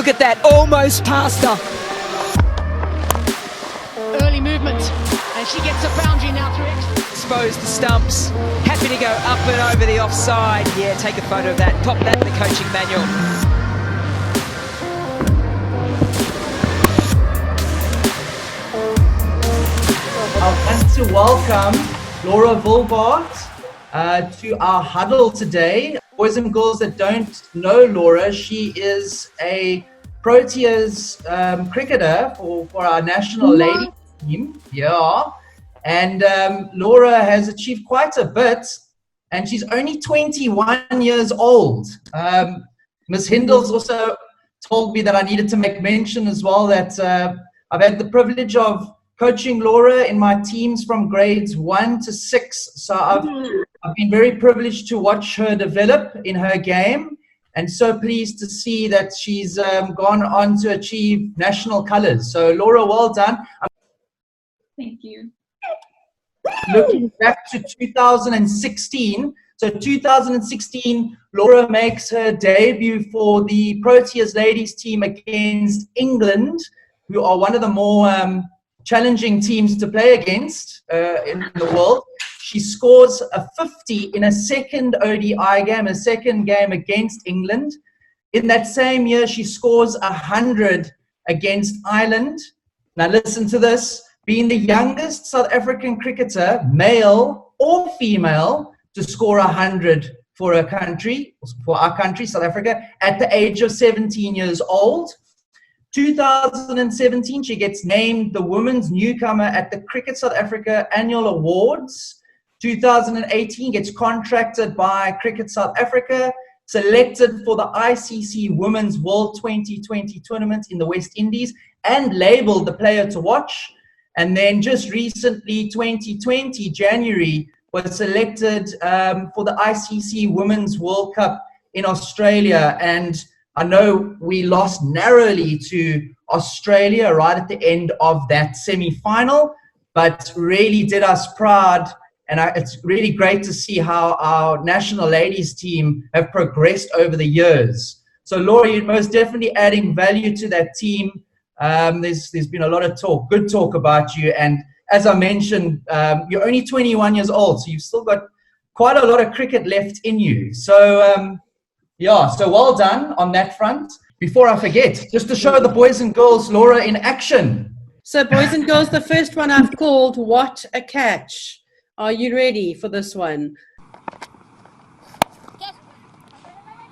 Look at that, almost past her. Early movement, and she gets a boundary now through extra. Exposed the stumps, happy to go up and over the offside. Yeah, take a photo of that, pop that in the coaching manual. I want to welcome Laura Wolvaardt to our huddle today. Boys and girls that don't know Laura, she is a Proteas cricketer for our national ladies team. Yeah. And Laura has achieved quite a bit, and she's only 21 years old. Ms. Hindels also told me that I needed to make mention as well that I've had the privilege of coaching Laura in my teams from grades 1 to 6. So I've been very privileged to watch her develop in her game, and so pleased to see that she's gone on to achieve national colors. So Laura, well done. Thank you. Looking back to 2016, so 2016, Laura makes her debut for the Proteas ladies team against England, who are one of the more challenging teams to play against in the world. She scores a 50 in a second ODI game, a second game against England. In that same year, she scores 100 against Ireland. Now listen to this. Being the youngest South African cricketer, male or female, to score 100 for our country, South Africa, at the age of 17 years old. 2017, she gets named the Women's Newcomer at the Cricket South Africa Annual Awards. 2018, gets contracted by Cricket South Africa, selected for the ICC Women's World 2020 tournament in the West Indies, and labeled the player to watch. And then just recently, 2020, January, was selected for the ICC Women's World Cup in Australia. And I know we lost narrowly to Australia right at the end of that semi-final, but really did us proud. And it's really great to see how our national ladies team have progressed over the years. So Laura, you're most definitely adding value to that team. There's been a lot of good talk about you. And as I mentioned, you're only 21 years old, so you've still got quite a lot of cricket left in you. So, yeah, so well done on that front. Before I forget, just to show the boys and girls Laura in action. So, boys and girls, the first one I've called What a Catch. Are you ready for this one?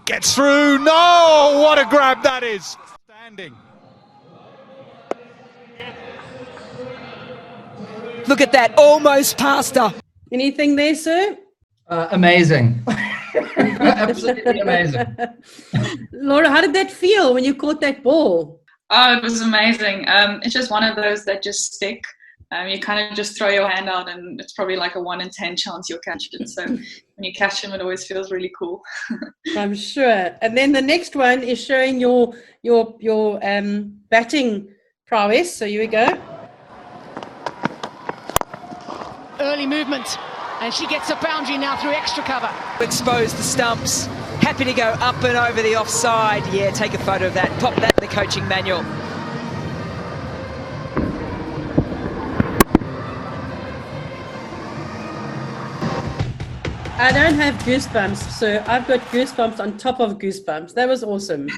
Gets through. No, what a grab that is. Standing. Look at that, almost past her. Anything there, sir? Amazing. Absolutely amazing. Laura, how did that feel when you caught that ball? Oh, it was amazing. It's just one of those that just stick. You kind of just throw your hand out, and it's probably like a 1 in 10 chance you'll catch it. So when you catch them, it always feels really cool. I'm sure. And then the next one is showing your batting prowess. So here we go. Early movement, and she gets a boundary now through extra cover. Exposed the stumps, happy to go up and over the offside. Yeah, take a photo of that, pop that in the coaching manual. I don't have goosebumps, so I've got goosebumps on top of goosebumps. That was awesome.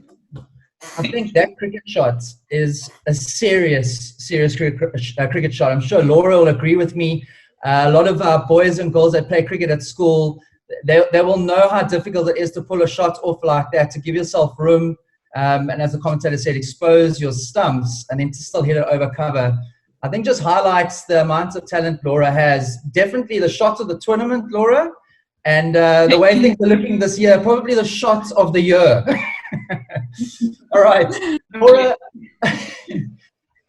I think that cricket shot is a serious cricket shot. I'm sure Laura will agree with me. A lot of our boys and girls that play cricket at school, they will know how difficult it is to pull a shot off like that, to give yourself room, and as the commentator said, expose your stumps and then to still hit it over cover. I think just highlights the amount of talent Laura has. Definitely the shot of the tournament, Laura, and the way things are looking this year, probably the shot of the year. All right, Laura.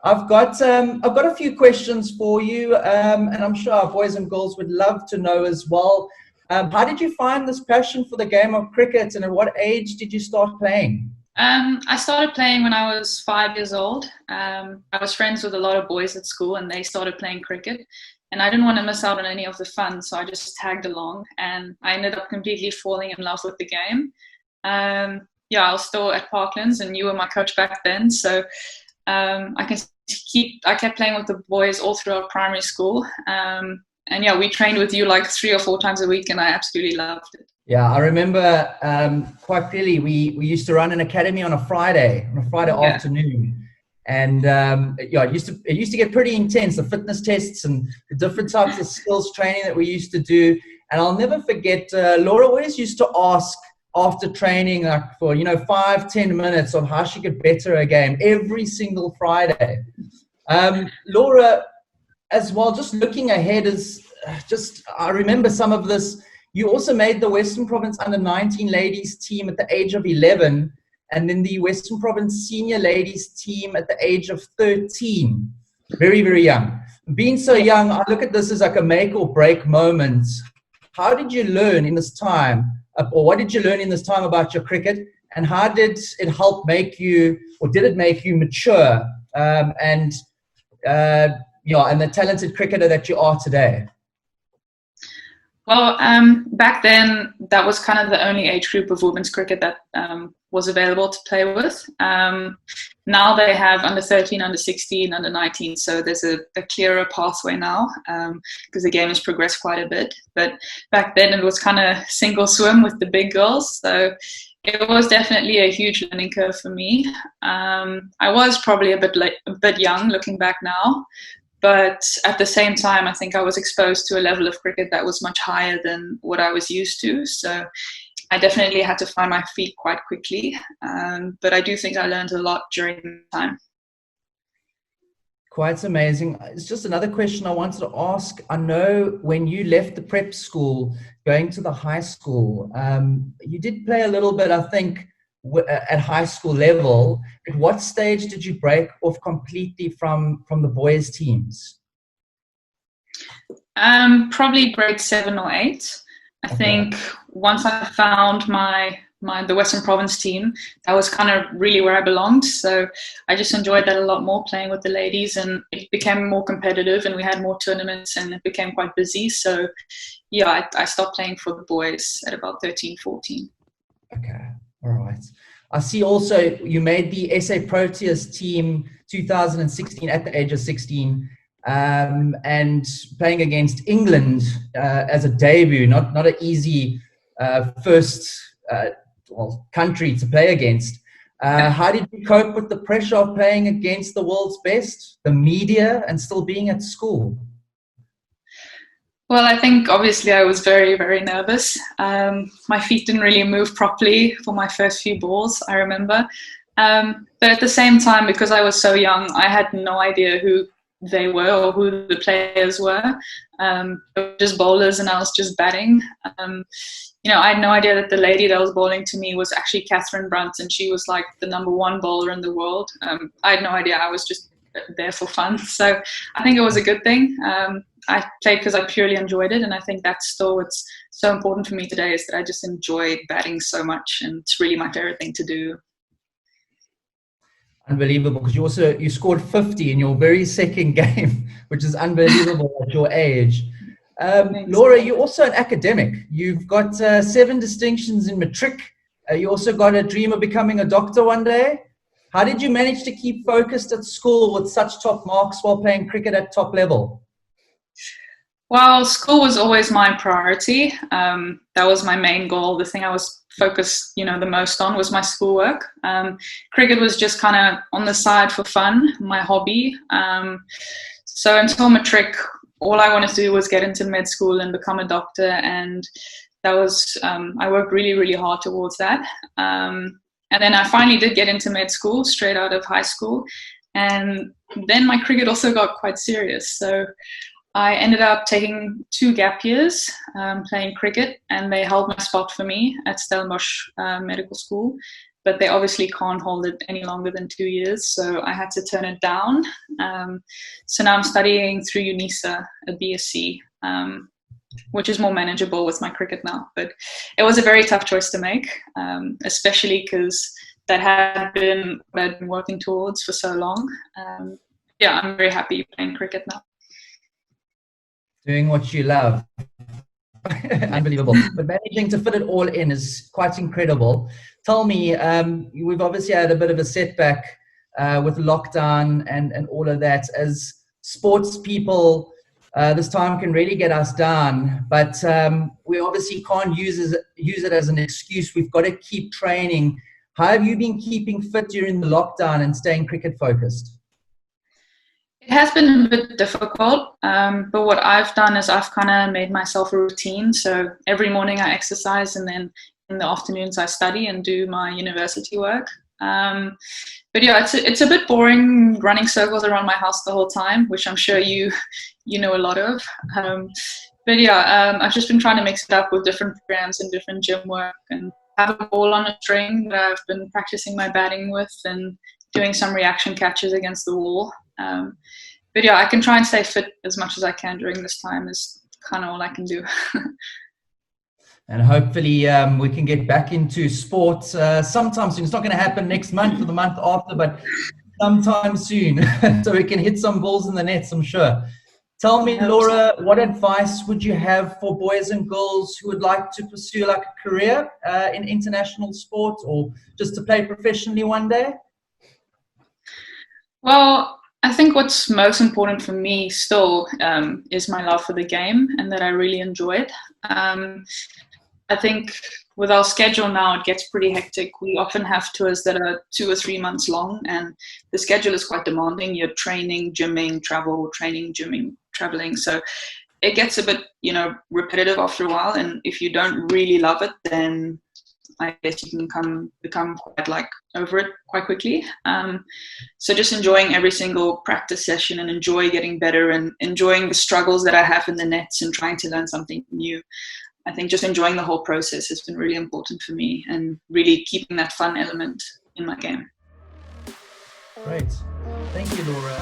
I've got a few questions for you, and I'm sure our boys and girls would love to know as well. How did you find this passion for the game of cricket, and at what age did you start playing? I started playing when I was 5 years old. I was friends with a lot of boys at school, and they started playing cricket. And I didn't want to miss out on any of the fun, so I just tagged along. And I ended up completely falling in love with the game. yeah, I was still at Parklands, and you were my coach back then. So I kept playing with the boys all throughout primary school. And yeah, we trained with you like 3 or 4 times a week, and I absolutely loved it. Yeah, I remember quite clearly. We used to run an academy on a Friday afternoon, and it used to get pretty intense. The fitness tests and the different types of skills training that we used to do. And I'll never forget. Laura always used to ask after training, like for 5-10 minutes, of how she could better her game every single Friday. Laura, as well, just looking ahead, I remember some of this. You also made the Western Province Under-19 ladies team at the age of 11, and then the Western Province senior ladies team at the age of 13. Very, very young. Being so young, I look at this as like a make or break moment. How did you learn in this time, or what did you learn in this time about your cricket, and how did it help make you, or did it make you mature and the talented cricketer that you are today? Well, back then, that was kind of the only age group of women's cricket that was available to play with. Now they have under 13, under 16, under 19. So there's a clearer pathway now because the game has progressed quite a bit. But back then it was kind of single swim with the big girls. So it was definitely a huge learning curve for me. I was probably a bit young looking back now. But at the same time, I think I was exposed to a level of cricket that was much higher than what I was used to. So I definitely had to find my feet quite quickly. But I do think I learned a lot during the time. Quite amazing. It's just another question I wanted to ask. I know when you left the prep school, going to the high school, you did play a little bit, I think, at high school level. At what stage did you break off completely from the boys' teams? Probably grade 7 or 8. I think once I found the Western Province team, that was kind of really where I belonged. So I just enjoyed that a lot more, playing with the ladies, and it became more competitive, and we had more tournaments, and it became quite busy. So yeah, I stopped playing for the boys at about 13, 14. Okay. All right. I see also you made the SA Proteas team 2016 at the age of 16, and playing against England as a debut, not an easy first country to play against. How did you cope with the pressure of playing against the world's best, the media, and still being at school? Well, I think obviously I was very, very nervous. My feet didn't really move properly for my first few balls, I remember. But at the same time, because I was so young, I had no idea who they were or who the players were. They were just bowlers, and I was just batting. I had no idea that the lady that was bowling to me was actually Catherine Brunt, and she was like the #1 bowler in the world. I had no idea. I was just there for fun. So I think it was a good thing. I played because I purely enjoyed it, and I think that's still what's so important for me today, is that I just enjoy batting so much, and it's really my favorite thing to do. Unbelievable, because you scored 50 in your very second game, which is unbelievable at your age. Laura, you're also an academic. You've got 7 distinctions in matric. You also got a dream of becoming a doctor one day. How did you manage to keep focused at school with such top marks while playing cricket at top level? Well, school was always my priority. That was my main goal. The thing I was focused, the most on was my schoolwork. Cricket was just kind of on the side for fun, my hobby. So until matric, all I wanted to do was get into med school and become a doctor. And that was, I worked really, really hard towards that. And then I finally did get into med school straight out of high school. And then my cricket also got quite serious. So I ended up taking 2 gap years playing cricket, and they held my spot for me at Stellenbosch Medical School. But they obviously can't hold it any longer than 2 years, so I had to turn it down. So now I'm studying through UNISA, a BSc, which is more manageable with my cricket now. But it was a very tough choice to make, especially because that had been what I'd been working towards for so long. I'm very happy playing cricket now. Doing what you love. Unbelievable. But managing to fit it all in is quite incredible. Tell me, we've obviously had a bit of a setback with lockdown and all of that. As sports people, this time can really get us down, but we obviously can't use it as an excuse. We've got to keep training. How have you been keeping fit during the lockdown and staying cricket focused? It has been a bit difficult, but what I've done is I've kind of made myself a routine. So every morning I exercise, and then in the afternoons I study and do my university work. But yeah, it's a bit boring running circles around my house the whole time, which I'm sure you know a lot of. But yeah, I've just been trying to mix it up with different programs and different gym work, and have a ball on a string that I've been practicing my batting with, and doing some reaction catches against the wall. But yeah, I can try and stay fit as much as I can during this time. Is kind of all I can do. And hopefully we can get back into sports sometime soon. It's not going to happen next month or the month after, but sometime soon. So we can hit some balls in the nets, I'm sure. Tell me, Laura, what advice would you have for boys and girls who would like to pursue like a career in international sport, or just to play professionally one day? Well, I think what's most important for me still is my love for the game, and that I really enjoy it. I think with our schedule now, it gets pretty hectic. We often have tours that are 2 or 3 months long, and the schedule is quite demanding. You're training, gymming, travel, training, gymming, traveling. So it gets a bit, repetitive after a while. And if you don't really love it, then I guess you can become quite over it quite quickly. So just enjoying every single practice session, and enjoy getting better, and enjoying the struggles that I have in the nets and trying to learn something new. I think just enjoying the whole process has been really important for me, and really keeping that fun element in my game. Great. Thank you, Laura.